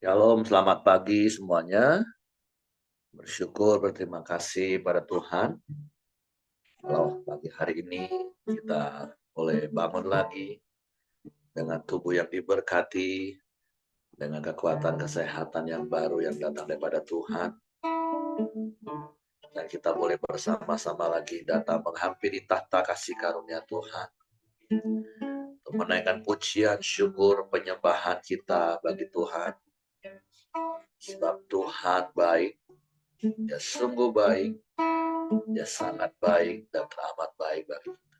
Shalom, selamat pagi semuanya. Bersyukur, berterima kasih pada Tuhan. Kalau pagi hari ini kita boleh bangun lagi dengan tubuh yang diberkati, dengan kekuatan kesehatan yang baru yang datang daripada Tuhan. Dan kita boleh bersama-sama lagi datang menghampiri tahta kasih karunia Tuhan. Untuk menaikkan pujian, syukur, penyembahan kita bagi Tuhan. Sebab Tuhan baik, Dia sungguh baik, Dia sangat baik dan teramat baik bagi kita.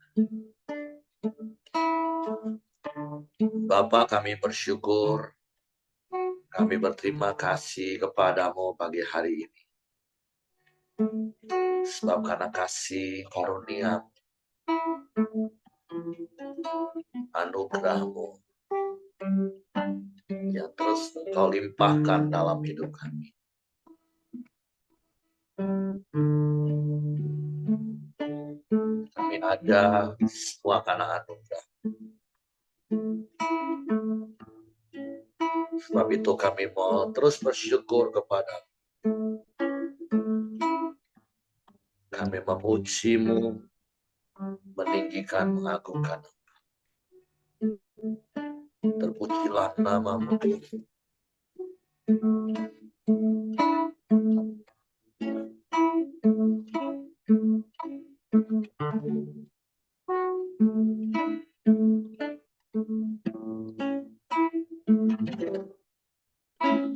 Bapa, kami bersyukur, kami berterima kasih kepadamu pagi hari ini. Sebab karena kasih karunia, anugerahmu yang terus engkau limpahkan dalam hidup kami. Kami ada semua karena anugerah. Sebab itu kami mau terus bersyukur kepada kami memujimu, meninggikan, mengagungkan. Terpujilah namamu.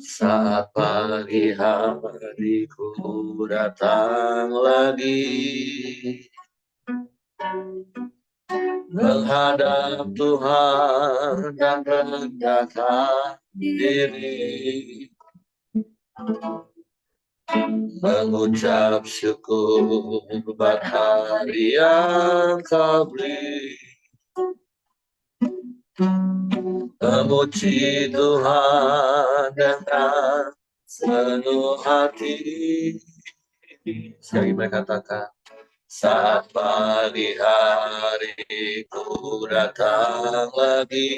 Saat pagi hariku datang lagi menghadap Tuhan dan rendahkan diri, mengucap syukur buat hari yang kau beri, memuji Tuhan dengan sepenuh hati. Sekali lagi katakan, saat pagi hariku datang lagi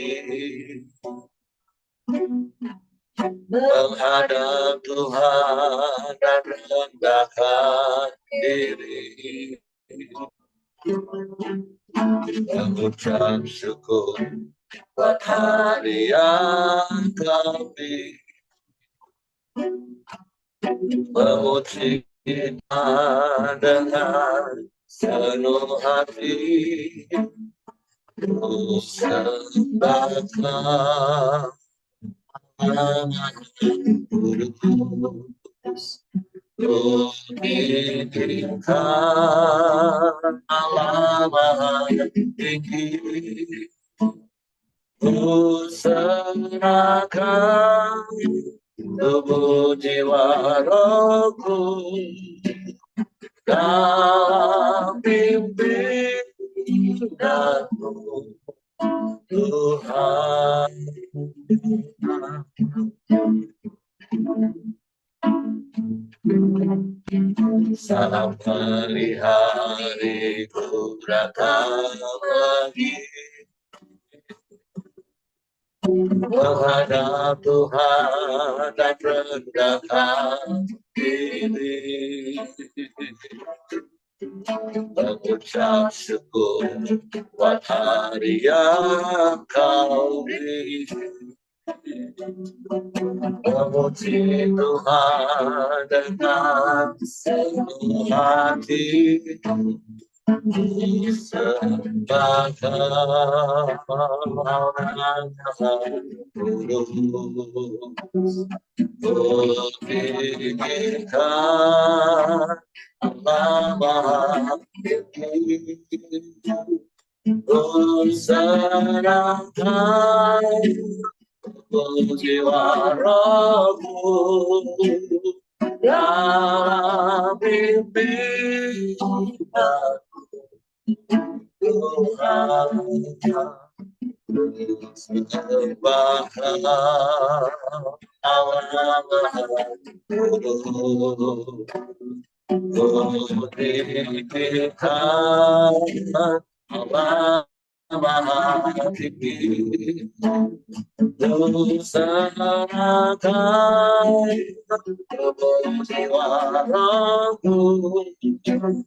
menghadap Tuhan dan rendahkan diri, mengucap syukur buat hari yang kau beri, memuji Tuhan dengan sepenuh hati, ku sembahkan ku tinggikan Allah Maha Tinggi, ku serahkan tubuh jiwa rohku dalam pimpinanmu Tuhan. Salam hari-hariku datang lagi menghadap Tuhan dan rendahkan diri, mengucap syukur buat hari yang kau beri, memuji Tuhan dengan seluruh hati, sembahkan ku tinggikan Allah Maha Tinggi, ku serahkan jiwa rohku dalam pimpinanmu Tuhan. Sembahkan Allah Maha Kudus, ku tinggikan Allah hati serahkan jiwaku dan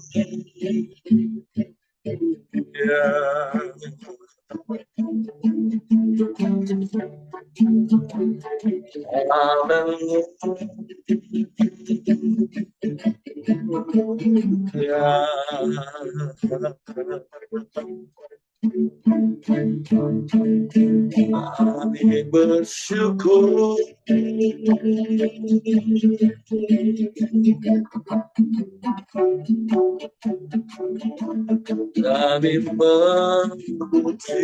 impianku dan impianku Kami bersyukur kami memuji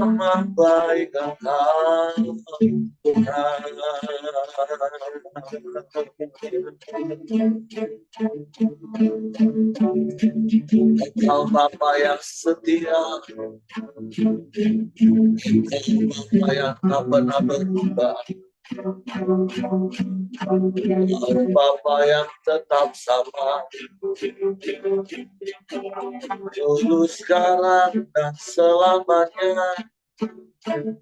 amat baik Engkau Engkau Bapa yang setia, Bapa yang tak pernah berubah, Bapa yang tetap sama, dulu, sekarang, dan selamanya. Kami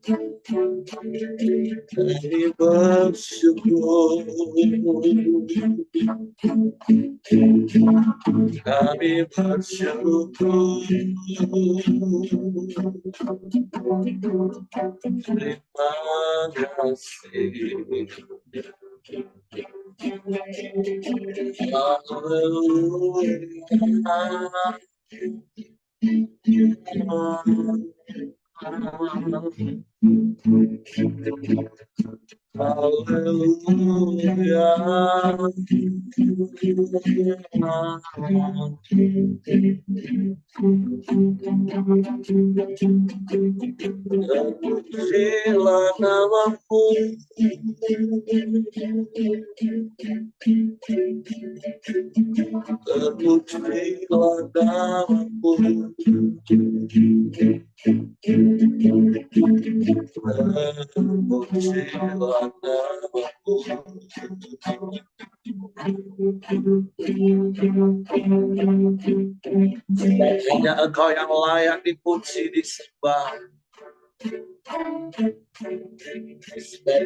bersyukur, kami bersyukur. Terima kasih. Terpujilah namamu, terpujilah namamu, terpujilah namamu. Hanya Engkau yang layak dipuji, disembah.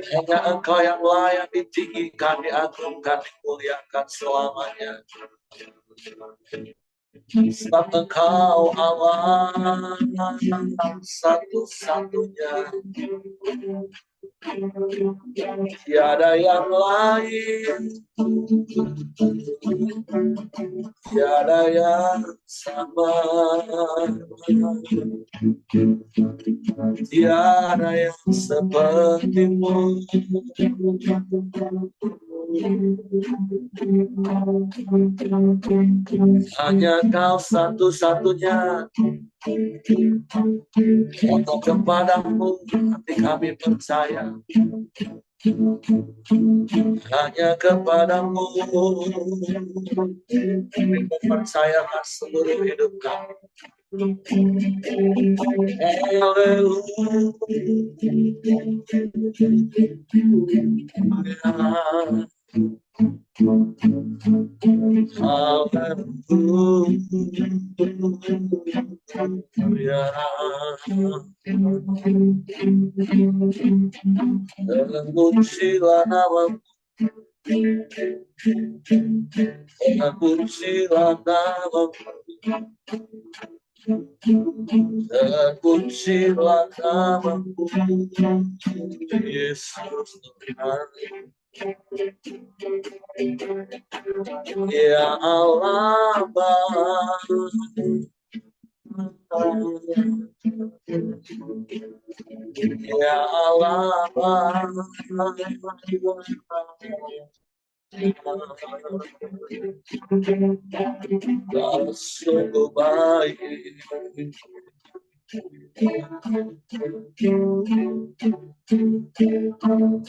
Hanya Engkau yang layak ditinggikan, diagungkan, dimuliakan selamanya. Sebab Engkau Allah satu-satunya, tiada yang lain, tiada yang sama, tiada yang sepertimu. Hanya Kau satu-satunya. Untuk kepadamu hati kami percaya, hanya kepadamu kami mempercayakan seluruh hidup kami. Terpujilah namamu, terpujilah namamu, terpujilah namamu, Yesus Tuhan. Ya Allah Bapa, ya Allah Bapa, Kau sungguh baik,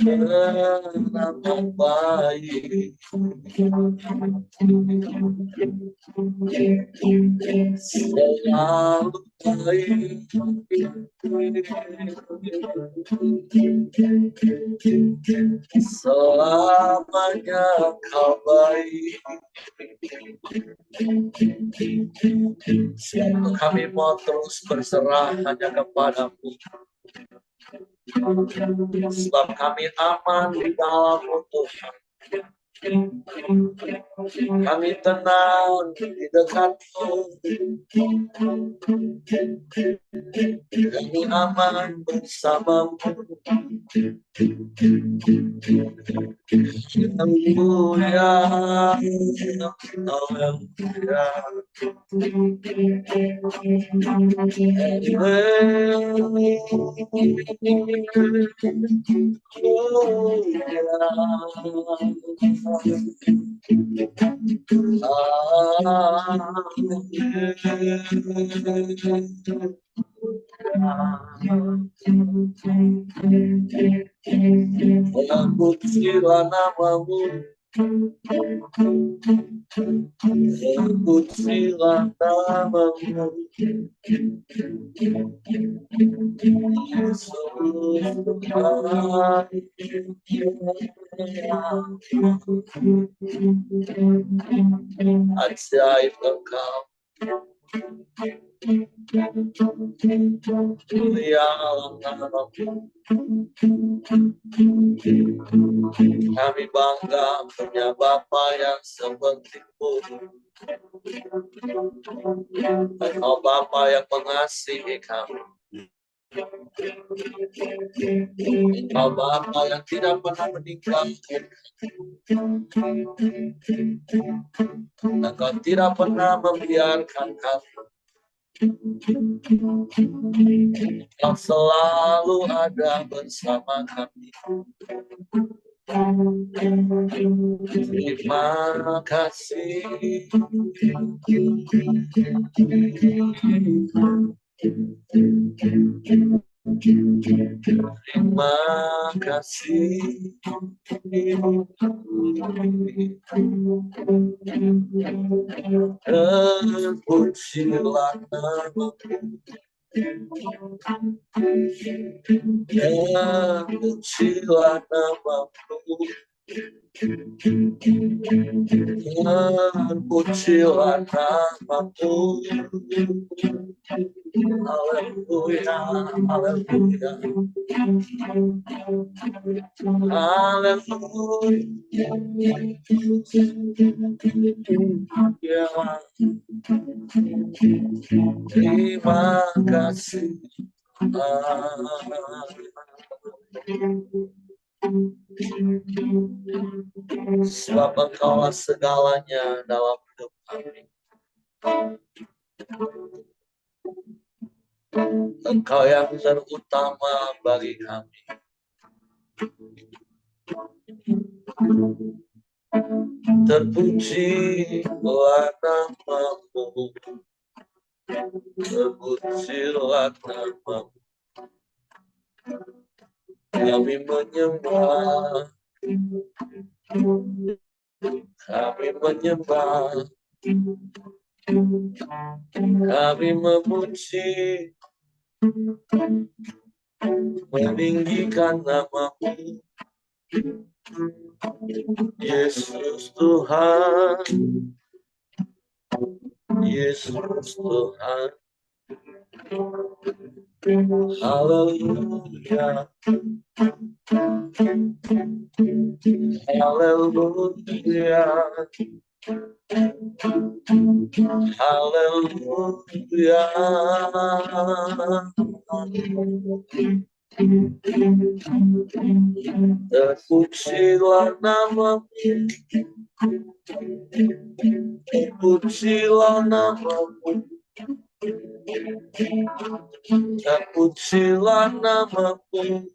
teramat baik, selalu baik, selamanya Kau baik. Kami mau terus berserah hanya kepadamu, sebab kami aman di dalam-Mu Tuhan. Kami tenang di dekat-Mu, kami aman bersama-Mu. Haleluya, terpujilah namamu, terpujilah namamu, Yesus Tuhan. Ajaib Engkau, ya Allah. Kami bangga punya Bapa yang seperti-Mu. Engkau Bapa yang mengasihi kami. Engkau Bapa yang tidak pernah meninggalkan. Engkau tidak pernah membiarkan kami. Engkau selalu ada bersama kami. Terima kasih. Terima kasih. Terpujilah namamu, terpujilah namamu, terpujilah namamu. Haleluya, haleluya, haleluya. Terima kasih. Sebab Engkau segalanya dalam hidup kami. Engkau yang terutama bagi kami. Terpujilah namamu, terpujilah namamu, Kami menyembah, kami menyembah, kami memuji, meninggikan nama-Mu, Yesus Tuhan, Yesus Tuhan. Haleluya, haleluya, haleluya. Terpujilah nama-Mu, terpujilah nama-Mu, terpujilah nama-Mu,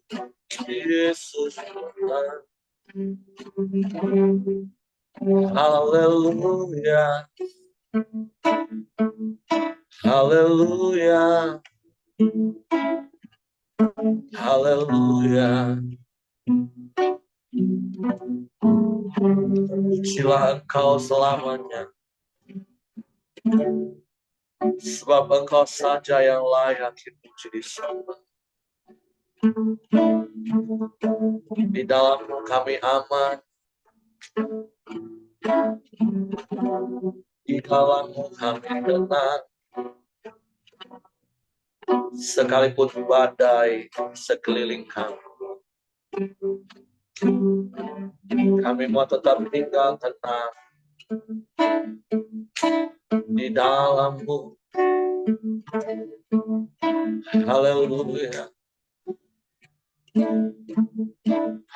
Yesus Tuhan. Haleluya, haleluya, haleluya. Terpujilah Engkau selamanya, sebab Engkau saja yang layak dipuji disembah. Di dalam-Mu kami aman, di dalam-Mu kami tenang, sekalipun badai sekeliling kami. Kami mau tetap tinggal tenang di dalam-Mu. Haleluya,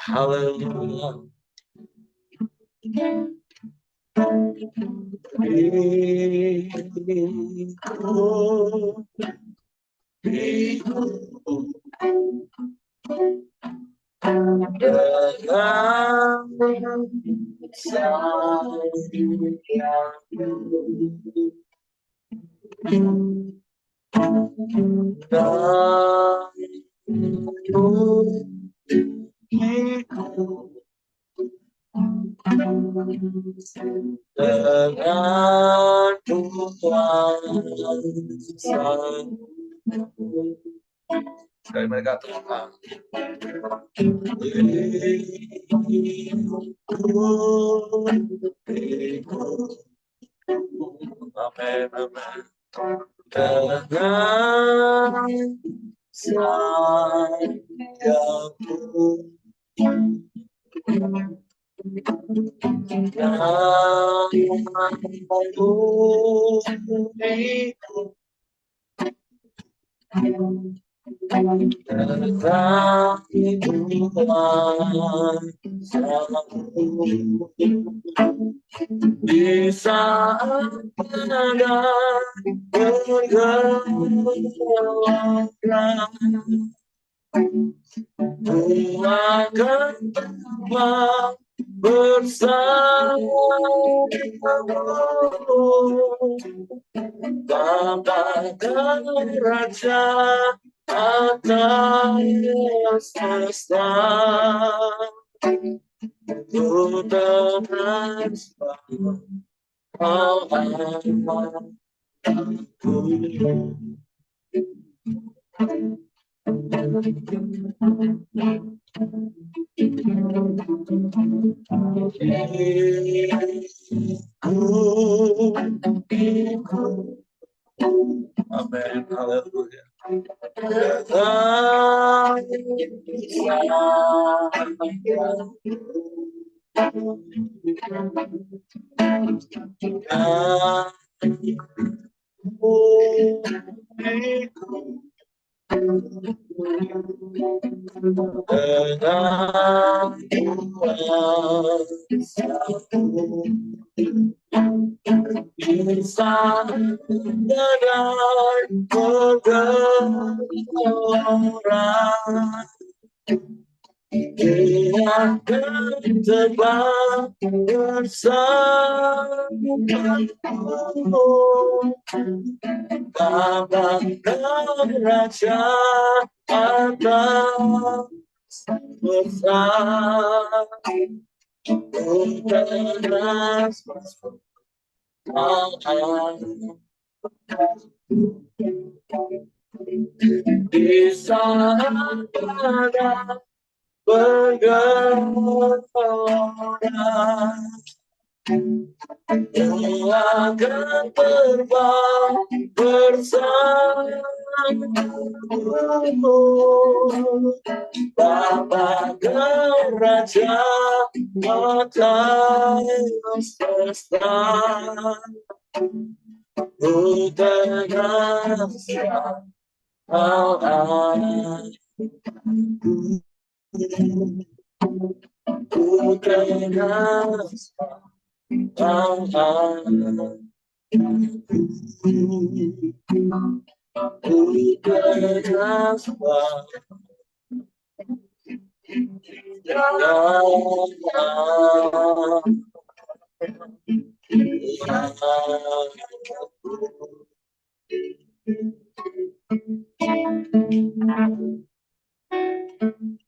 haleluya. Dengan kuasa. Sekali mereka terangkan. Amin, amin. Dengan sayangmu, di saat badai menggelapkan, ku akan terbang bersamamu, Bapa dan Raja atas semesta. Ku tersembah Allahku. Amin, haleluya. Insan badai bergelora, dia akan terbang bersamamu, Bapa dan Raja atas besar, teras di saat pada bergelora, akan terbang bersamamu, Bapa dan Raja mata semesta, bukan Allah, bukan Allah.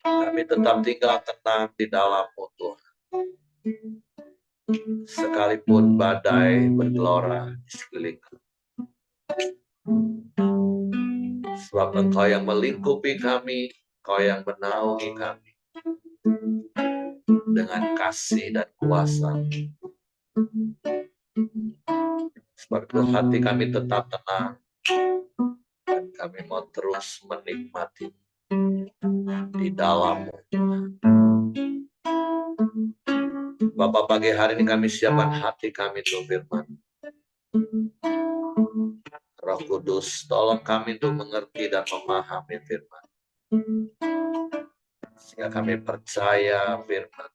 Kami tetap tinggal tenang di dalam-Mu, Tuhan. Sekalipun badai bergelora di sekeliling kami. Sebab Engkau yang melingkupi kami, Engkau yang menaungi kami dengan kasih dan kuasa. Sebab itu hati kami tetap tenang dan kami mau terus menikmati di dalam-Mu. Bapak, pagi hari ini kami siapkan hati kami untuk firman. Roh Kudus, tolong kami untuk mengerti dan memahami firman. Sehingga kami percaya firman.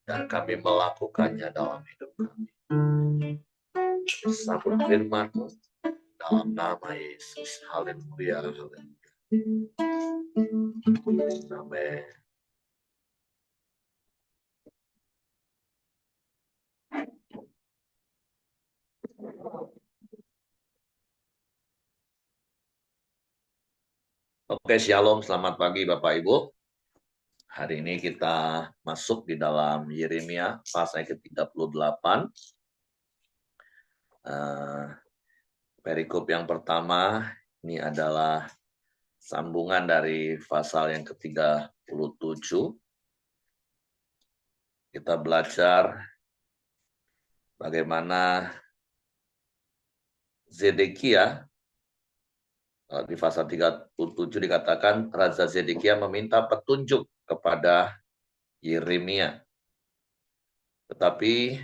Dan kami melakukannya dalam hidup kami. Sambut firman-Mu dalam nama Yesus. Haleluya. Haleluya. Amin. Oke, shalom, selamat pagi Bapak Ibu. Hari ini kita masuk di dalam Yeremia pasal ke-38. Perikop yang pertama ini adalah sambungan dari pasal yang ke-37. Kita belajar bagaimana Zedekia. Di pasal 37 dikatakan Raja Zedekia meminta petunjuk kepada Yeremia. Tetapi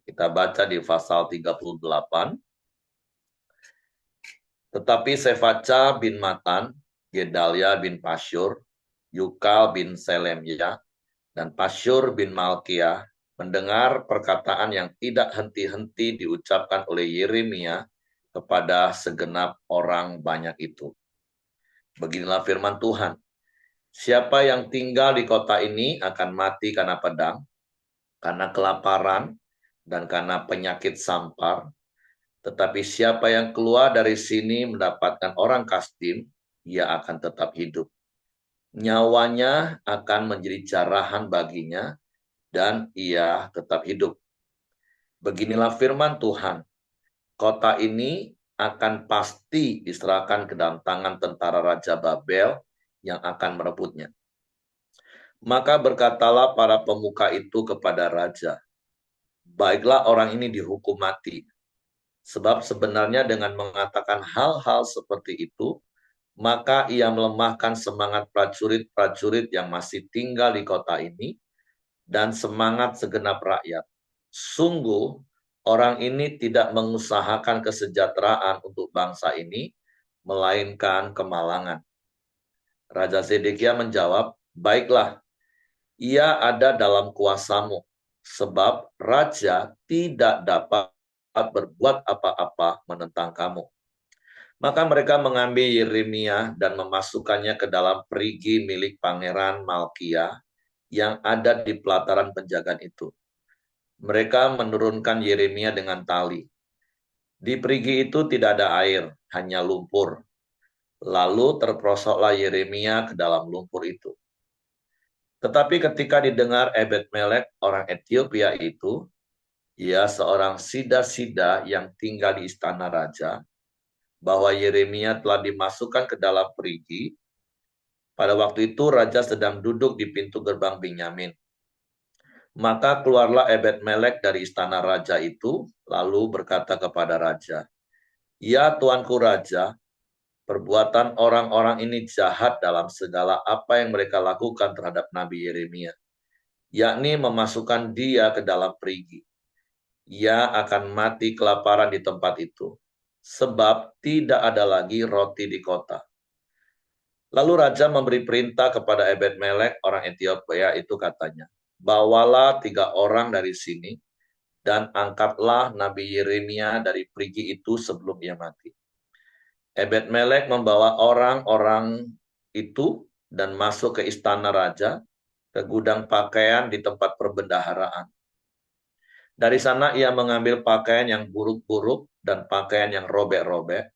kita baca di pasal 38. Tetapi Sefaca bin Matan, Gedalia bin Pasyur, Yukal bin Selemya, dan Pasyur bin Malkia mendengar perkataan yang tidak henti-henti diucapkan oleh Yeremia kepada segenap orang banyak itu. Beginilah firman Tuhan. Siapa yang tinggal di kota ini akan mati karena pedang, karena kelaparan, dan karena penyakit sampar. Tetapi siapa yang keluar dari sini mendapatkan orang Kasdim, ia akan tetap hidup. Nyawanya akan menjadi jarahan baginya, dan ia tetap hidup. Beginilah firman Tuhan. Kota ini akan pasti diserahkan ke dalam tangan tentara Raja Babel yang akan merebutnya. Maka berkatalah para pemuka itu kepada raja, baiklah orang ini dihukum mati. Sebab sebenarnya dengan mengatakan hal-hal seperti itu, maka ia melemahkan semangat prajurit-prajurit yang masih tinggal di kota ini dan semangat segenap rakyat. Sungguh, orang ini tidak mengusahakan kesejahteraan untuk bangsa ini, melainkan kemalangan. Raja Zedekia menjawab, baiklah, ia ada dalam kuasamu, sebab raja tidak dapat berbuat apa-apa menentang kamu. Maka mereka mengambil Yeremia dan memasukkannya ke dalam perigi milik Pangeran Malkia yang ada di pelataran penjagaan itu. Mereka menurunkan Yeremia dengan tali. Di perigi itu tidak ada air, hanya lumpur. Lalu terperosoklah Yeremia ke dalam lumpur itu. Tetapi ketika didengar Ebed-Melek orang Ethiopia itu, ia seorang sida-sida yang tinggal di istana raja, bahwa Yeremia telah dimasukkan ke dalam perigi. Pada waktu itu raja sedang duduk di pintu gerbang Binyamin. Maka keluarlah Ebed-Melek dari istana raja itu, lalu berkata kepada raja, "Ya tuanku raja, perbuatan orang-orang ini jahat dalam segala apa yang mereka lakukan terhadap Nabi Yeremia, yakni memasukkan dia ke dalam perigi. Ia akan mati kelaparan di tempat itu, sebab tidak ada lagi roti di kota." Lalu raja memberi perintah kepada Ebed-Melek orang Ethiopia itu, katanya, "Bawalah 3 orang dari sini dan angkatlah Nabi Yeremia dari perigi itu sebelum ia mati." Ebed-Melek membawa orang-orang itu dan masuk ke istana raja, ke gudang pakaian di tempat perbendaharaan. Dari sana ia mengambil pakaian yang buruk-buruk dan pakaian yang robek-robek,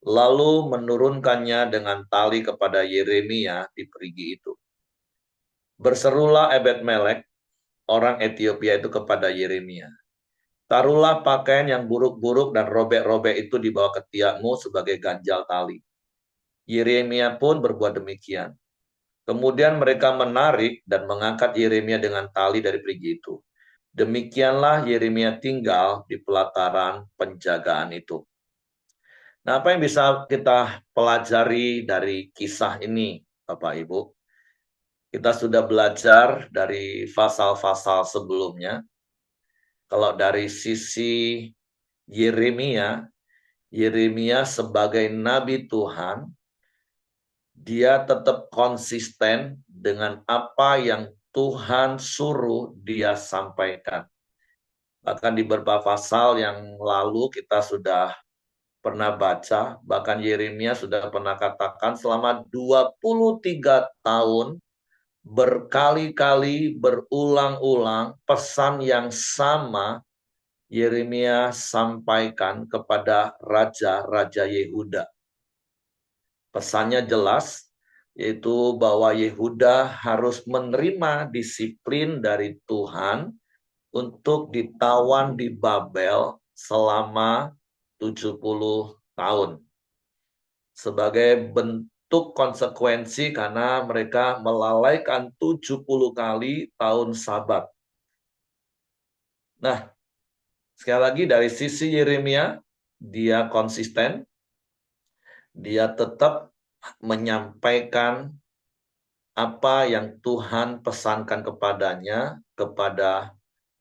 lalu menurunkannya dengan tali kepada Yeremia di perigi itu. Berserulah Ebed-Melek orang Ethiopia itu kepada Yeremia, "Taruhlah pakaian yang buruk-buruk dan robek-robek itu di bawah ketiakmu sebagai ganjal tali." Yeremia pun berbuat demikian. Kemudian mereka menarik dan mengangkat Yeremia dengan tali dari perigi itu. Demikianlah Yeremia tinggal di pelataran penjagaan itu. Nah, apa yang bisa kita pelajari dari kisah ini, Bapak Ibu? Kita sudah belajar dari pasal-pasal sebelumnya. Kalau dari sisi Yeremia, Yeremia sebagai nabi Tuhan, dia tetap konsisten dengan apa yang Tuhan suruh dia sampaikan. Bahkan di beberapa pasal yang lalu kita sudah pernah baca, bahkan Yeremia sudah pernah katakan selama 23 tahun berkali-kali berulang-ulang pesan yang sama Yeremia sampaikan kepada raja-raja Yehuda. Pesannya jelas, yaitu bahwa Yehuda harus menerima disiplin dari Tuhan untuk ditawan di Babel selama 70 tahun. Sebagai bentuk konsekuensi karena mereka melalaikan 70 kali tahun Sabat. Nah, sekali lagi dari sisi Yeremia, dia konsisten, dia tetap menyampaikan apa yang Tuhan pesankan kepadanya, kepada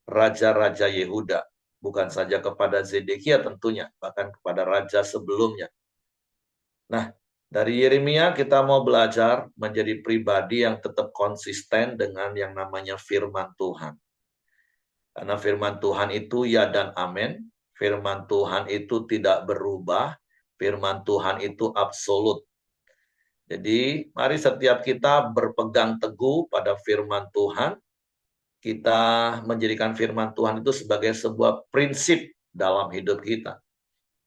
raja-raja Yehuda. Bukan saja kepada Zedekia tentunya, bahkan kepada raja sebelumnya. Nah, dari Yeremia kita mau belajar menjadi pribadi yang tetap konsisten dengan yang namanya firman Tuhan. Karena firman Tuhan itu ya dan amin. Firman Tuhan itu tidak berubah. Firman Tuhan itu absolut. Jadi, mari setiap kita berpegang teguh pada firman Tuhan. Kita menjadikan firman Tuhan itu sebagai sebuah prinsip dalam hidup kita.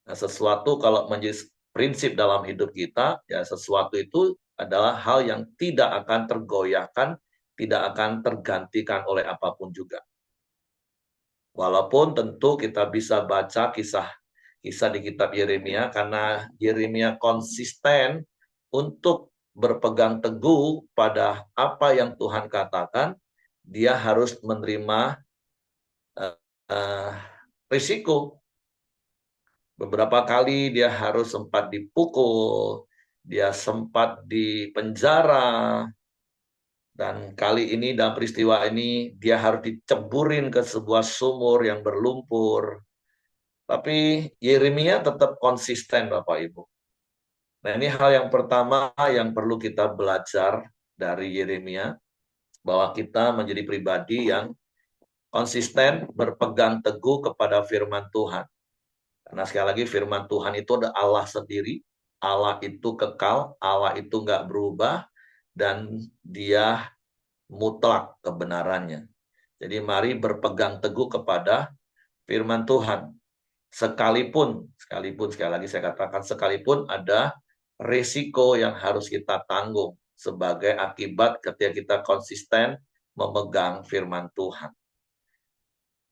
Nah, sesuatu kalau menjadi prinsip dalam hidup kita, ya sesuatu itu adalah hal yang tidak akan tergoyahkan, tidak akan tergantikan oleh apapun juga. Walaupun tentu kita bisa baca kisah di kitab Yeremia, karena Yeremia konsisten untuk berpegang teguh pada apa yang Tuhan katakan, dia harus menerima risiko. Beberapa kali dia harus sempat dipukul, dia sempat dipenjara, dan kali ini dalam peristiwa ini dia harus diceburin ke sebuah sumur yang berlumpur. Tapi Yeremia tetap konsisten, Bapak Ibu. Nah, ini hal yang pertama yang perlu kita belajar dari Yeremia, bahwa kita menjadi pribadi yang konsisten berpegang teguh kepada firman Tuhan. Karena sekali lagi firman Tuhan itu ada Allah sendiri, Allah itu kekal, Allah itu nggak berubah, dan dia mutlak kebenarannya. Jadi mari berpegang teguh kepada firman Tuhan. Sekalipun sekali lagi saya katakan, sekalipun ada risiko yang harus kita tanggung sebagai akibat ketika kita konsisten memegang firman Tuhan.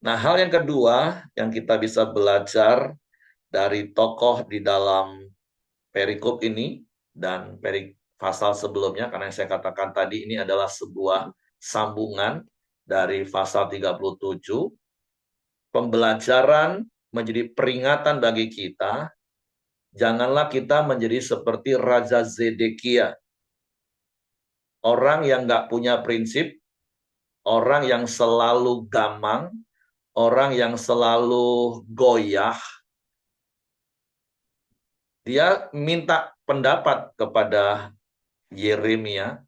Nah, hal yang kedua yang kita bisa belajar dari tokoh di dalam perikop ini dan pasal sebelumnya, karena yang saya katakan tadi ini adalah sebuah sambungan dari pasal 37, pembelajaran menjadi peringatan bagi kita, janganlah kita menjadi seperti Raja Zedekia, orang yang nggak punya prinsip, orang yang selalu gamang, orang yang selalu goyah. Dia minta pendapat kepada Yeremia,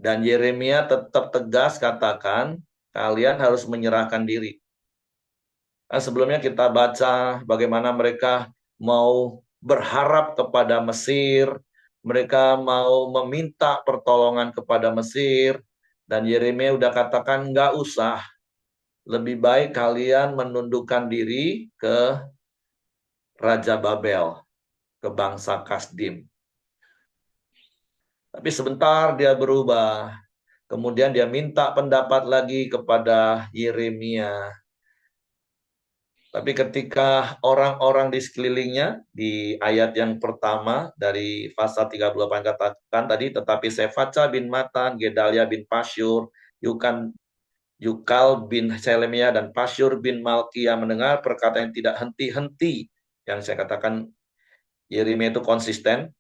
dan Yeremia tetap tegas katakan, kalian harus menyerahkan diri. Nah, sebelumnya kita baca bagaimana mereka mau berharap kepada Mesir, mereka mau meminta pertolongan kepada Mesir, dan Yeremia udah katakan nggak usah, lebih baik kalian menundukkan diri ke Raja Babel, ke bangsa Kasdim. Tapi sebentar dia berubah. Kemudian dia minta pendapat lagi kepada Yeremia. Tapi ketika orang-orang di sekelilingnya, di ayat yang pertama dari pasal 38 katakan tadi, tetapi Sefaca bin Matan, Gedalia bin Pasyur, Yukal bin Selemia, dan Pasyur bin Malkia mendengar perkataan yang tidak henti-henti. Yang saya katakan Yeremia itu konsisten,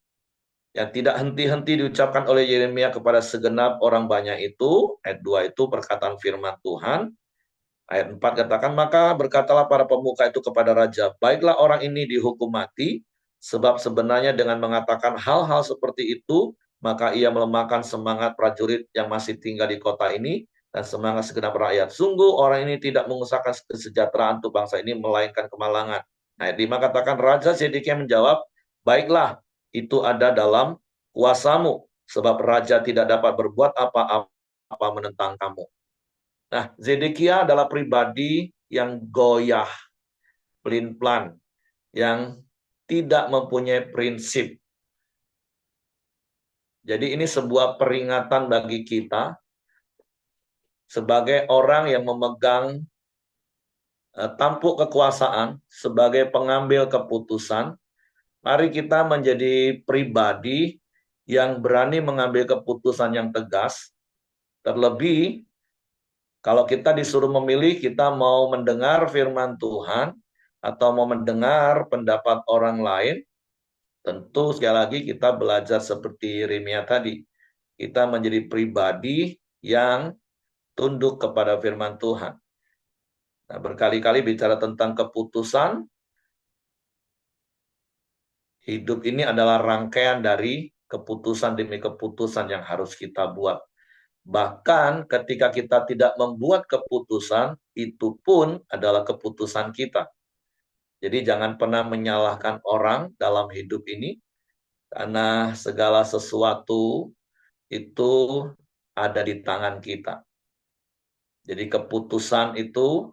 yang tidak henti-henti diucapkan oleh Yeremia kepada segenap orang banyak itu. Ayat 2 itu perkataan firman Tuhan. Ayat 4 katakan, maka berkatalah para pemuka itu kepada raja, baiklah orang ini dihukum mati, sebab sebenarnya dengan mengatakan hal-hal seperti itu, maka ia melemahkan semangat prajurit yang masih tinggal di kota ini, dan semangat segenap rakyat. Sungguh orang ini tidak mengusahakan kesejahteraan untuk bangsa ini, melainkan kemalangan. Ayat 5 katakan, Raja Zedekia menjawab, baiklah, itu ada dalam kuasamu, sebab raja tidak dapat berbuat apa-apa menentang kamu. Nah, Zedekia adalah pribadi yang goyah, pelin-pelan, yang tidak mempunyai prinsip. Jadi ini sebuah peringatan bagi kita sebagai orang yang memegang tampuk kekuasaan, sebagai pengambil keputusan. Mari kita menjadi pribadi yang berani mengambil keputusan yang tegas, terlebih kalau kita disuruh memilih, kita mau mendengar firman Tuhan atau mau mendengar pendapat orang lain, tentu sekali lagi kita belajar seperti Yeremia tadi. Kita menjadi pribadi yang tunduk kepada firman Tuhan. Nah, berkali-kali bicara tentang keputusan, hidup ini adalah rangkaian dari keputusan demi keputusan yang harus kita buat. Bahkan ketika kita tidak membuat keputusan, itu pun adalah keputusan kita. Jadi jangan pernah menyalahkan orang dalam hidup ini, karena segala sesuatu itu ada di tangan kita. Jadi keputusan itu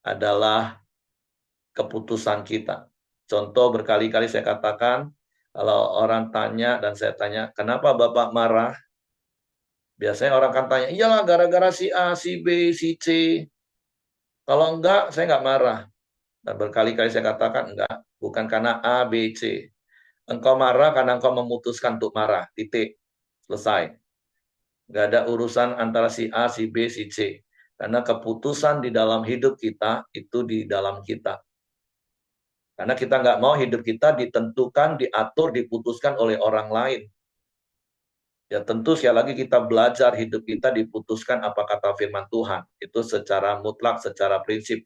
adalah keputusan kita. Contoh berkali-kali saya katakan, kalau orang tanya dan saya tanya, kenapa Bapak marah? Biasanya orang kan tanya, iyalah gara-gara si A, si B, si C. Kalau enggak, saya enggak marah. Dan berkali-kali saya katakan, enggak, bukan karena A, B, C. Engkau marah karena engkau memutuskan untuk marah. Titik. Selesai. Enggak ada urusan antara si A, si B, si C. Karena keputusan di dalam hidup kita, itu di dalam kita. Karena kita enggak mau hidup kita ditentukan, diatur, diputuskan oleh orang lain. Ya tentu sekali lagi kita belajar hidup kita diputuskan apa kata firman Tuhan. Itu secara mutlak, secara prinsip,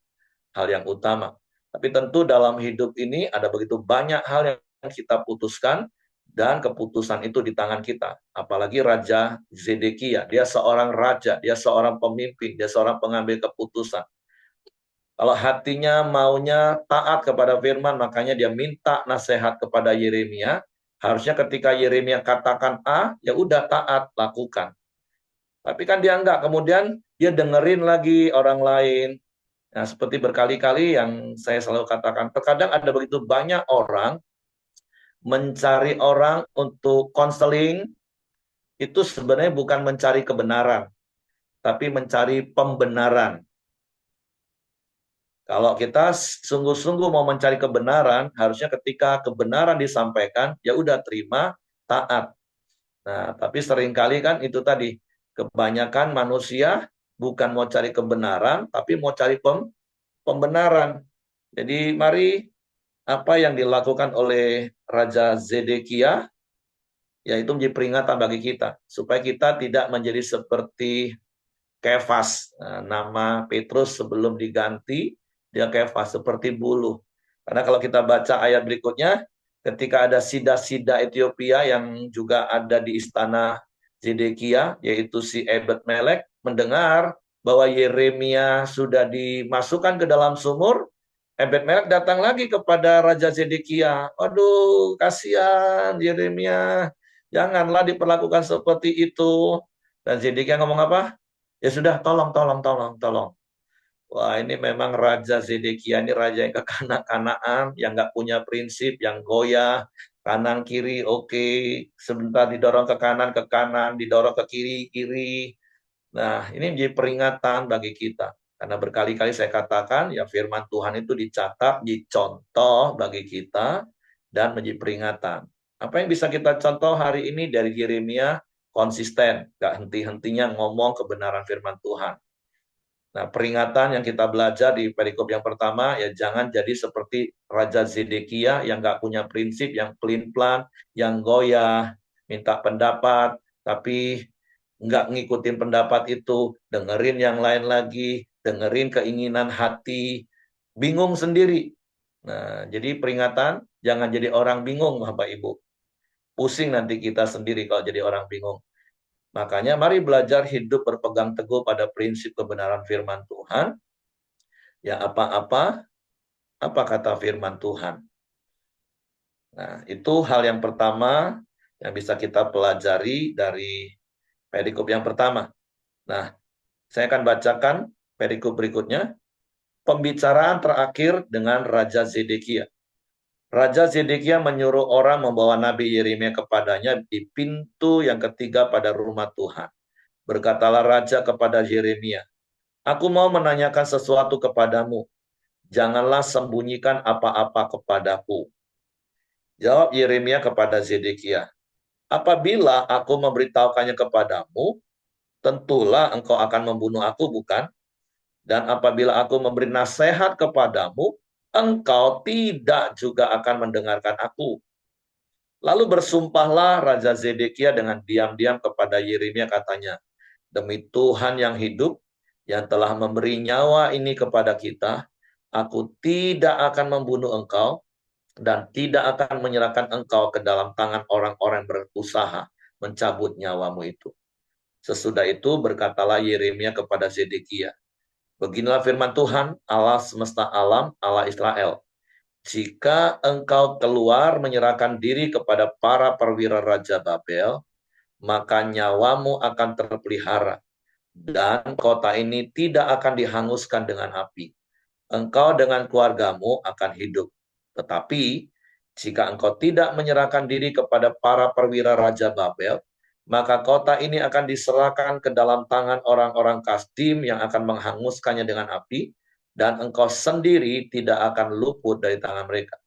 hal yang utama. Tapi tentu dalam hidup ini ada begitu banyak hal yang kita putuskan, dan keputusan itu di tangan kita. Apalagi Raja Zedekia, dia seorang raja, dia seorang pemimpin, dia seorang pengambil keputusan. Kalau hatinya maunya taat kepada firman, makanya dia minta nasihat kepada Yeremia. Harusnya ketika Yeremia katakan A, ya udah taat, lakukan. Tapi kan dia enggak, kemudian dia dengerin lagi orang lain. Nah, seperti berkali-kali yang saya selalu katakan, terkadang ada begitu banyak orang mencari orang untuk konseling itu sebenarnya bukan mencari kebenaran, tapi mencari pembenaran. Kalau kita sungguh-sungguh mau mencari kebenaran, harusnya ketika kebenaran disampaikan, ya udah terima, taat. Nah, tapi seringkali kan itu tadi, kebanyakan manusia bukan mau cari kebenaran, tapi mau cari pembenaran. Jadi mari apa yang dilakukan oleh Raja Zedekia, yaitu menjadi peringatan bagi kita, supaya kita tidak menjadi seperti Kefas. Nah, nama Petrus sebelum diganti, dia Kefas, seperti buluh. Karena kalau kita baca ayat berikutnya, ketika ada sida-sida Ethiopia yang juga ada di istana Zedekia, yaitu si Ebed Melek, mendengar bahwa Yeremia sudah dimasukkan ke dalam sumur, Ebed Melek datang lagi kepada Raja Zedekia. Aduh, kasihan Yeremia, janganlah diperlakukan seperti itu. Dan Zedekia ngomong apa? Ya sudah, tolong. Wah, ini memang Raja Zedekia ini raja yang kekanak-kanaan, yang nggak punya prinsip, yang goyah, kanan kiri, oke. Sebentar didorong ke kanan, didorong ke kiri, kiri. Nah, ini menjadi peringatan bagi kita. Karena berkali-kali saya katakan, ya firman Tuhan itu dicatat, dicontoh bagi kita, dan menjadi peringatan. Apa yang bisa kita contoh hari ini dari Yeremia? Konsisten, gak henti-hentinya ngomong kebenaran firman Tuhan. Nah, peringatan yang kita belajar di perikop yang pertama, ya jangan jadi seperti Raja Zedekia yang nggak punya prinsip, yang pelin-pelan, yang goyah, minta pendapat, tapi nggak ngikutin pendapat itu, dengerin yang lain lagi, dengerin keinginan hati, bingung sendiri. Nah, jadi peringatan, jangan jadi orang bingung, Bapak Ibu. Pusing nanti kita sendiri kalau jadi orang bingung. Makanya mari belajar hidup berpegang teguh pada prinsip kebenaran firman Tuhan. Ya apa kata firman Tuhan. Nah, itu hal yang pertama yang bisa kita pelajari dari perikop yang pertama. Nah, saya akan bacakan perikop berikutnya. Pembicaraan terakhir dengan Raja Zedekia. Raja Zedekia menyuruh orang membawa Nabi Yeremia kepadanya di pintu yang ketiga pada rumah Tuhan. Berkatalah Raja kepada Yeremia, "Aku mau menanyakan sesuatu kepadamu. Janganlah sembunyikan apa-apa kepadaku." Jawab Yeremia kepada Zedekia, "Apabila aku memberitahukannya kepadamu, tentulah engkau akan membunuh aku, bukan? Dan apabila aku memberi nasihat kepadamu, engkau tidak juga akan mendengarkan aku." Lalu bersumpahlah Raja Zedekia dengan diam-diam kepada Yeremia, katanya, "Demi Tuhan yang hidup, yang telah memberi nyawa ini kepada kita, aku tidak akan membunuh engkau, dan tidak akan menyerahkan engkau ke dalam tangan orang-orang berusaha mencabut nyawamu itu." Sesudah itu berkatalah Yeremia kepada Zedekia, "Beginilah firman Tuhan, Allah semesta alam, Allah Israel. Jika engkau keluar menyerahkan diri kepada para perwira Raja Babel, maka nyawamu akan terpelihara, dan kota ini tidak akan dihanguskan dengan api. Engkau dengan keluargamu akan hidup. Tetapi jika engkau tidak menyerahkan diri kepada para perwira Raja Babel, maka kota ini akan diserahkan ke dalam tangan orang-orang Kasdim yang akan menghanguskannya dengan api, dan engkau sendiri tidak akan luput dari tangan mereka."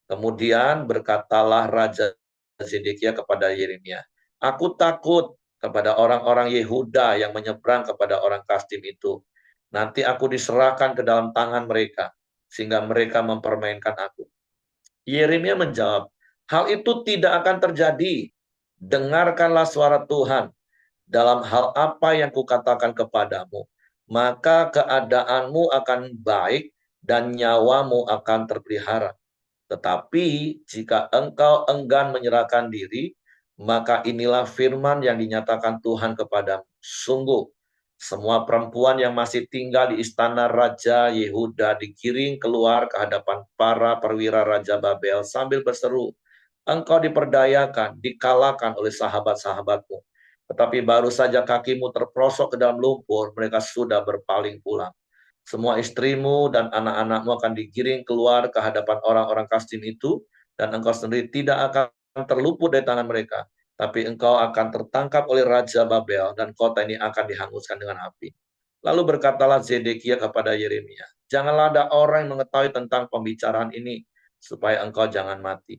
Kemudian berkatalah Raja Zedekia kepada Yeremia, "Aku takut kepada orang-orang Yehuda yang menyeberang kepada orang Kasdim itu. Nanti aku diserahkan ke dalam tangan mereka, sehingga mereka mempermainkan aku." Yeremia menjawab, "Hal itu tidak akan terjadi. Dengarkanlah suara Tuhan. Dalam hal apa yang kukatakan kepadamu, maka keadaanmu akan baik dan nyawamu akan terpelihara. Tetapi jika engkau enggan menyerahkan diri, maka inilah firman yang dinyatakan Tuhan kepadamu. Sungguh, semua perempuan yang masih tinggal di istana Raja Yehuda digiring keluar ke hadapan para perwira Raja Babel sambil berseru, 'Engkau diperdayakan, dikalahkan oleh sahabat-sahabatmu. Tetapi baru saja kakimu terperosok ke dalam lumpur, mereka sudah berpaling pulang. Semua istrimu dan anak-anakmu akan digiring keluar ke hadapan orang-orang Kasdim itu, dan engkau sendiri tidak akan terluput dari tangan mereka, tapi engkau akan tertangkap oleh Raja Babel, dan kota ini akan dihanguskan dengan api. Lalu berkatalah Zedekia kepada Yeremia, janganlah ada orang yang mengetahui tentang pembicaraan ini, supaya engkau jangan mati.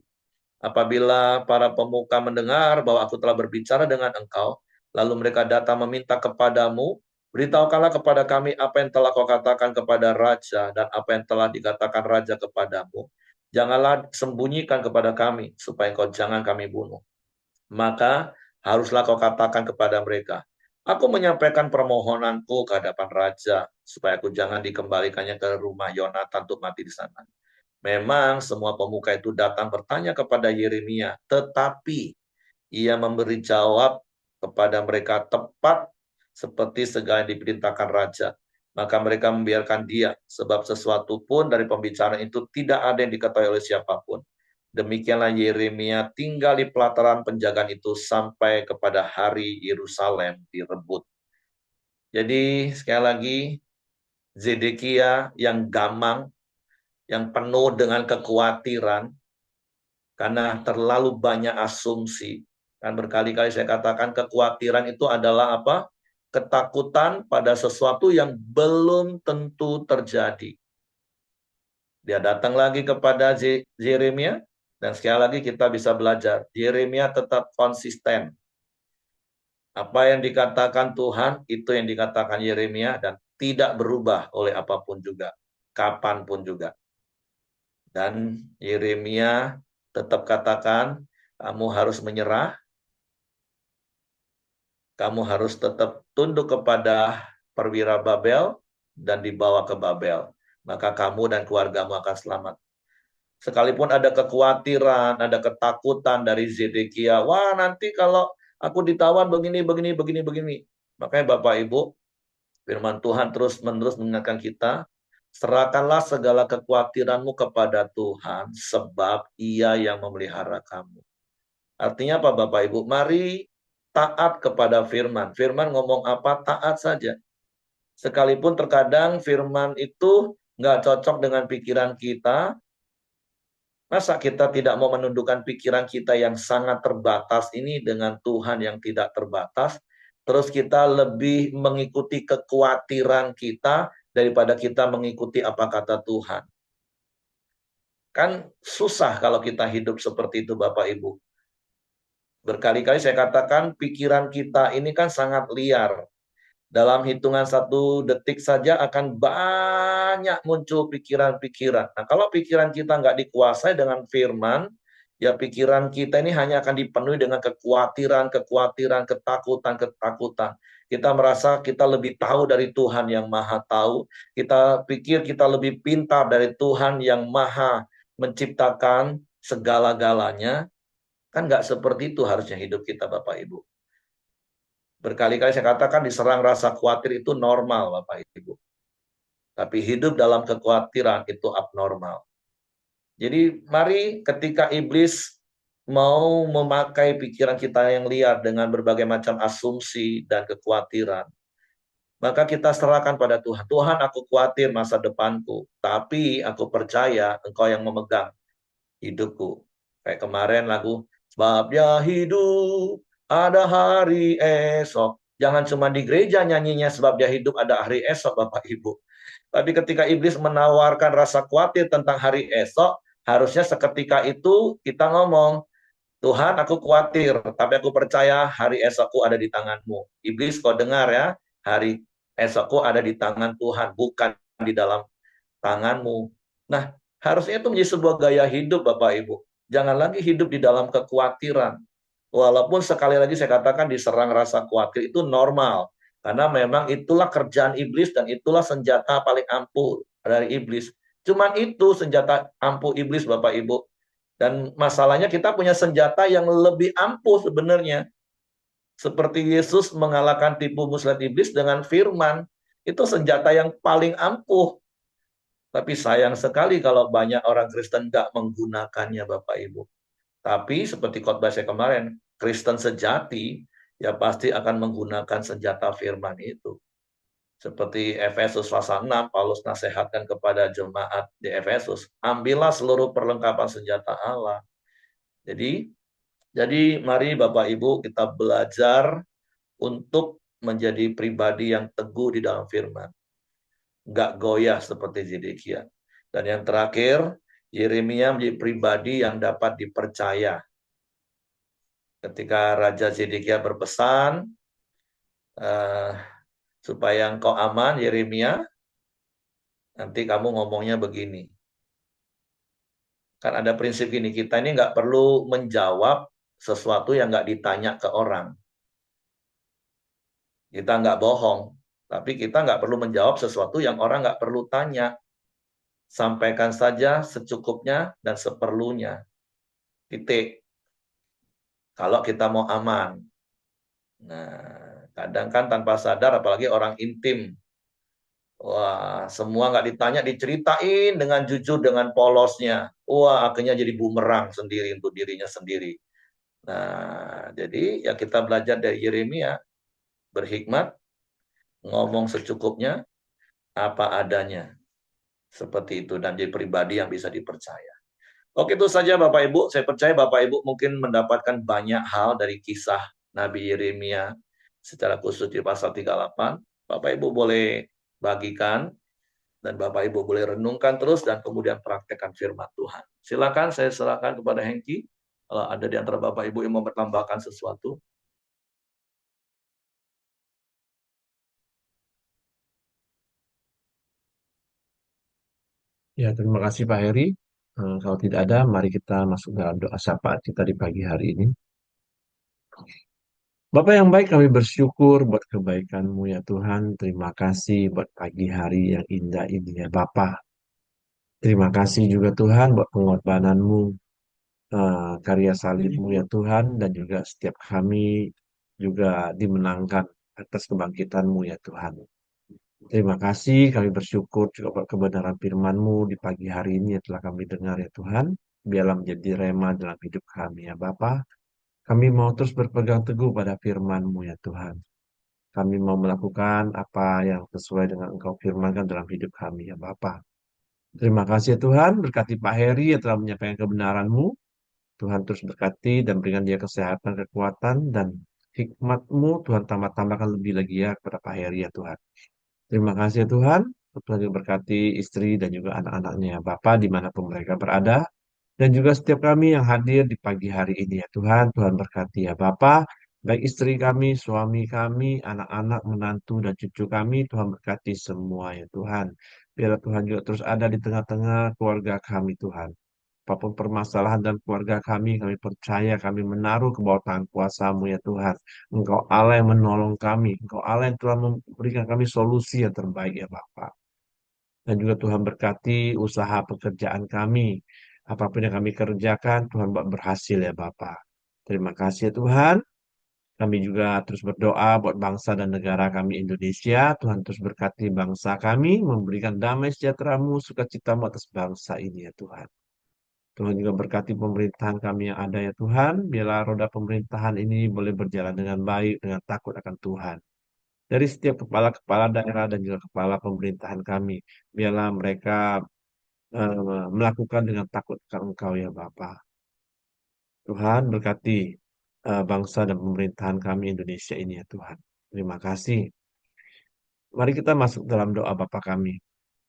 Apabila para pemuka mendengar bahwa aku telah berbicara dengan engkau, lalu mereka datang meminta kepadamu, beritahukanlah kepada kami apa yang telah kau katakan kepada raja dan apa yang telah dikatakan raja kepadamu. Janganlah sembunyikan kepada kami, supaya engkau jangan kami bunuh. Maka haruslah kau katakan kepada mereka, aku menyampaikan permohonanku ke hadapan raja, supaya aku jangan dikembalikannya ke rumah Yonatan untuk mati di sana. Memang semua pemuka itu datang bertanya kepada Yeremia, tetapi ia memberi jawab kepada mereka tepat seperti segala yang diperintahkan raja. Maka mereka membiarkan dia, sebab sesuatu pun dari pembicaraan itu tidak ada yang diketahui oleh siapapun. Demikianlah Yeremia tinggal di pelataran penjagaan itu sampai kepada hari Yerusalem direbut. Jadi sekali lagi, Zedekia yang gamang, yang penuh dengan kekhawatiran, karena terlalu banyak asumsi. Kan berkali-kali saya katakan kekhawatiran itu adalah apa? Ketakutan pada sesuatu yang belum tentu terjadi. Dia datang lagi kepada Yeremia, dan sekali lagi kita bisa belajar. Yeremia tetap konsisten. Apa yang dikatakan Tuhan, itu yang dikatakan Yeremia, dan tidak berubah oleh apapun juga. Kapanpun juga. Dan Yeremia tetap katakan, kamu harus menyerah, kamu harus tetap tunduk kepada perwira Babel dan dibawa ke Babel. Maka kamu dan keluargamu akan selamat. Sekalipun ada kekhawatiran, ada ketakutan dari Zedekia, wah nanti kalau aku ditawan begini. Makanya Bapak Ibu, firman Tuhan terus-menerus mengingatkan kita, serahkanlah segala kekhawatiranmu kepada Tuhan, sebab Ia yang memelihara kamu. Artinya apa Bapak Ibu? Mari taat kepada firman. Firman ngomong apa, taat saja. Sekalipun terkadang firman itu nggak cocok dengan pikiran kita, masa kita tidak mau menundukkan pikiran kita yang sangat terbatas ini dengan Tuhan yang tidak terbatas, terus kita lebih mengikuti kekhawatiran kita daripada kita mengikuti apa kata Tuhan. Kan susah kalau kita hidup seperti itu Bapak Ibu. Berkali-kali saya katakan pikiran kita ini kan sangat liar. Dalam hitungan 1 detik saja akan banyak muncul pikiran-pikiran. Nah, kalau pikiran kita nggak dikuasai dengan firman, ya pikiran kita ini hanya akan dipenuhi dengan kekhawatiran, ketakutan. Kita merasa kita lebih tahu dari Tuhan yang maha tahu. Kita pikir kita lebih pintar dari Tuhan yang maha menciptakan segala-galanya. Kan nggak seperti itu harusnya hidup kita, Bapak Ibu. Berkali-kali saya katakan diserang rasa khawatir itu normal, Bapak Ibu. Tapi hidup dalam kekhawatiran itu abnormal. Jadi mari ketika iblis mau memakai pikiran kita yang liar dengan berbagai macam asumsi dan kekhawatiran, maka kita serahkan pada Tuhan. Tuhan, aku khawatir masa depanku, tapi aku percaya Engkau yang memegang hidupku. Kayak kemarin lagu, sebab dia hidup, ada hari esok. Jangan cuma di gereja nyanyinya sebab dia hidup ada hari esok, Bapak Ibu. Tapi ketika iblis menawarkan rasa khawatir tentang hari esok, harusnya seketika itu kita ngomong, Tuhan aku khawatir, tapi aku percaya hari esokku ada di tangan-Mu. Iblis kau dengar ya, hari esokku ada di tangan Tuhan, bukan di dalam tangan-Mu. Nah, harusnya itu menjadi sebuah gaya hidup Bapak Ibu. Jangan lagi hidup di dalam kekhawatiran. Walaupun sekali lagi saya katakan diserang rasa khawatir itu normal. Karena memang itulah kerjaan iblis dan itulah senjata paling ampuh dari iblis. Cuman itu senjata ampuh iblis Bapak Ibu. Dan masalahnya kita punya senjata yang lebih ampuh sebenarnya. Seperti Yesus mengalahkan tipu muslihat iblis dengan firman. Itu senjata yang paling ampuh. Tapi sayang sekali kalau banyak orang Kristen nggak menggunakannya Bapak Ibu. Tapi seperti khotbah saya kemarin, Kristen sejati ya pasti akan menggunakan senjata firman itu. Seperti Efesus pasal 6, Paulus nasihatkan kepada jemaat di Efesus, ambillah seluruh perlengkapan senjata Allah. Jadi mari Bapak Ibu kita belajar untuk menjadi pribadi yang teguh di dalam firman. Nggak goyah seperti Zedekia. Dan yang terakhir, Yeremia menjadi pribadi yang dapat dipercaya. Ketika Raja Zedekia berpesan, supaya engkau aman, Yeremia, nanti kamu ngomongnya begini. Kan ada prinsip ini, kita ini nggak perlu menjawab sesuatu yang nggak ditanya ke orang. Kita nggak bohong, tapi kita nggak perlu menjawab sesuatu yang orang nggak perlu tanya. Sampaikan saja secukupnya dan seperlunya. Titik. Kalau kita mau aman. Nah, kadang kan tanpa sadar, apalagi orang intim. Wah, semua nggak ditanya, diceritain dengan jujur, dengan polosnya. Wah, akhirnya jadi bumerang sendiri untuk dirinya sendiri. Nah, jadi ya kita belajar dari Yeremia, berhikmat, ngomong secukupnya, apa adanya. Seperti itu, dan jadi pribadi yang bisa dipercaya. Oke, itu saja Bapak Ibu. Saya percaya Bapak Ibu mungkin mendapatkan banyak hal dari kisah Nabi Yeremia, secara khusus di pasal 38. Bapak Ibu boleh bagikan, dan Bapak Ibu boleh renungkan terus, dan kemudian praktekkan firman Tuhan. Silakan, saya serahkan kepada Hengki. Kalau ada di antara Bapak Ibu yang mau bertambahkan sesuatu. Ya, terima kasih Pak Heri. Kalau tidak ada, mari kita masuk dalam doa syafaat kita di pagi hari ini. Bapak yang baik, kami bersyukur buat kebaikan-Mu ya Tuhan. Terima kasih buat pagi hari yang indah ini ya Bapak. Terima kasih juga Tuhan buat pengorbanan-Mu, karya salib-Mu ya Tuhan, dan juga setiap kami juga dimenangkan atas kebangkitan-Mu ya Tuhan. Terima kasih, kami bersyukur juga buat kebenaran firman-Mu di pagi hari ini yang telah kami dengar ya Tuhan. Biarlah menjadi rema dalam hidup kami ya Bapa. Kami mau terus berpegang teguh pada firman-Mu ya Tuhan. Kami mau melakukan apa yang sesuai dengan Engkau firmankan dalam hidup kami ya Bapa. Terima kasih ya Tuhan, berkati Pak Heri yang telah menyampaikan kebenaran-Mu. Tuhan terus berkati dan berikan dia kesehatan, kekuatan, dan hikmat-Mu. Tuhan tambah-tambahkan lebih lagi ya kepada Pak Heri ya Tuhan. Terima kasih ya Tuhan. Tuhan juga berkati istri dan juga anak-anaknya ya Bapa dimanapun mereka berada. Dan juga setiap kami yang hadir di pagi hari ini ya Tuhan. Tuhan berkati ya Bapa. Baik istri kami, suami kami, anak-anak, menantu, dan cucu kami. Tuhan berkati semua ya Tuhan. Biarlah Tuhan juga terus ada di tengah-tengah keluarga kami Tuhan. Apapun permasalahan dan keluarga kami percaya kami menaruh ke bawah tangan kuasa-Mu ya Tuhan. Engkau Allah yang menolong kami. Engkau Allah yang telah memberikan kami solusi yang terbaik ya Bapak. Dan juga Tuhan berkati usaha pekerjaan kami. Apapun yang kami kerjakan, Tuhan buat berhasil ya Bapak. Terima kasih ya Tuhan. Kami juga terus berdoa buat bangsa dan negara kami Indonesia. Tuhan terus berkati bangsa kami, memberikan damai sejahtera-Mu, sukacita-Mu atas bangsa ini ya Tuhan. Tuhan juga berkati pemerintahan kami yang ada ya Tuhan. Biarlah roda pemerintahan ini boleh berjalan dengan baik, dengan takut akan Tuhan. Dari setiap kepala-kepala daerah dan juga kepala pemerintahan kami. Biarlah mereka melakukan dengan takut akan Engkau ya Bapa. Tuhan berkati bangsa dan pemerintahan kami Indonesia ini ya Tuhan. Terima kasih. Mari kita masuk dalam doa Bapa kami.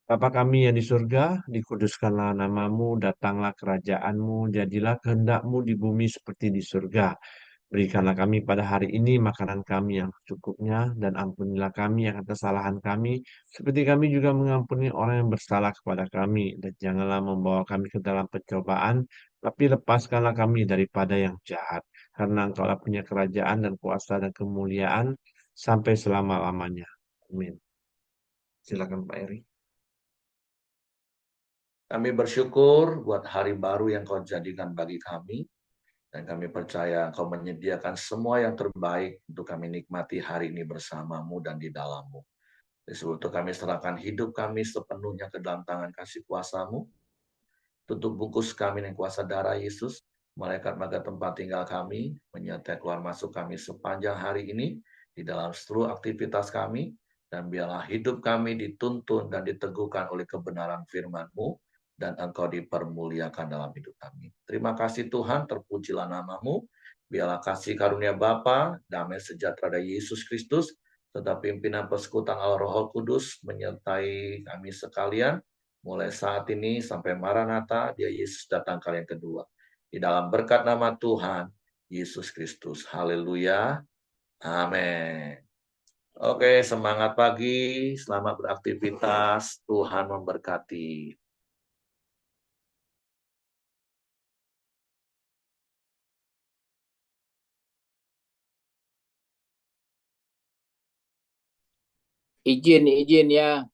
Bapa kami yang di surga, dikuduskanlah namamu, datanglah kerajaanmu, jadilah kehendakmu di bumi seperti di surga. Berikanlah kami pada hari ini makanan kami yang cukupnya, dan ampunilah kami akan kesalahan kami, seperti kami juga mengampuni orang yang bersalah kepada kami. Dan janganlah membawa kami ke dalam pencobaan, tapi lepaskanlah kami daripada yang jahat. Karena Engkaulah punya kerajaan dan kuasa dan kemuliaan sampai selama-lamanya. Amin. Silakan Pak Eri. Kami bersyukur buat hari baru yang Kau jadikan bagi kami. Dan kami percaya Kau menyediakan semua yang terbaik untuk kami nikmati hari ini bersama-Mu dan di dalam-Mu. Disebut itu kami serahkan hidup kami sepenuhnya ke dalam tangan kasih kuasa-Mu. Tutup bungkus kami dengan kuasa darah Yesus. Malaikat maka tempat tinggal kami, menyertai keluar masuk kami sepanjang hari ini, di dalam seluruh aktivitas kami, Dan biarlah hidup kami dituntun dan diteguhkan oleh kebenaran firman-Mu, dan Engkau dipermuliakan dalam hidup kami. Terima kasih Tuhan, terpujilah nama-Mu. Biarlah kasih karunia Bapa, damai sejahtera dari Yesus Kristus, serta pimpinan persekutuan Allah Roh Kudus menyertai kami sekalian, mulai saat ini sampai Maranatha, dia Yesus datang kali yang kedua. Di dalam berkat nama Tuhan, Yesus Kristus. Haleluya. Amin. Oke, semangat pagi, selamat beraktivitas, Tuhan memberkati. Izin ya.